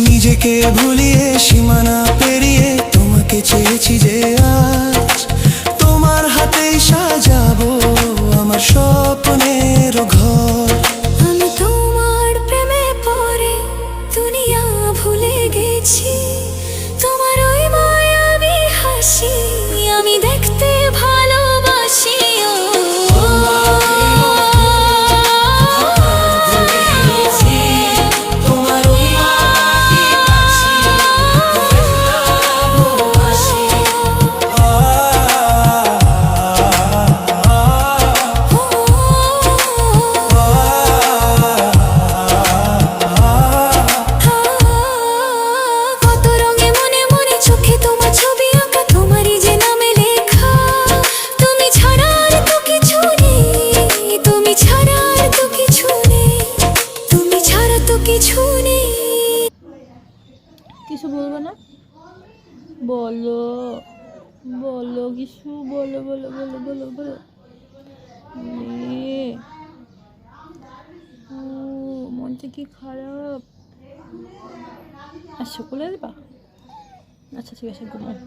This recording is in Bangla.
নিজেকে ভুলিয়ে সীমানা পেরিয়ে তোমাকে চেয়েছি যে আজ তোমার হাতেই সাজাবো আমার স্বপ্নের ঘর। আমি তোমার প্রেমে পড়ে দুনিয়া ভুলে গেছি, তোমার ওই মায়াবী হাসি আমি দেখতে ভালোবাসি। কিছু বলবো না? বলো বলো কিছু, বলো বলো বলো বলো বলো। ও মনটা কি খারাপ। আচ্ছা বলে দেবা? আচ্ছা ঠিক আছে, গুড নাইট।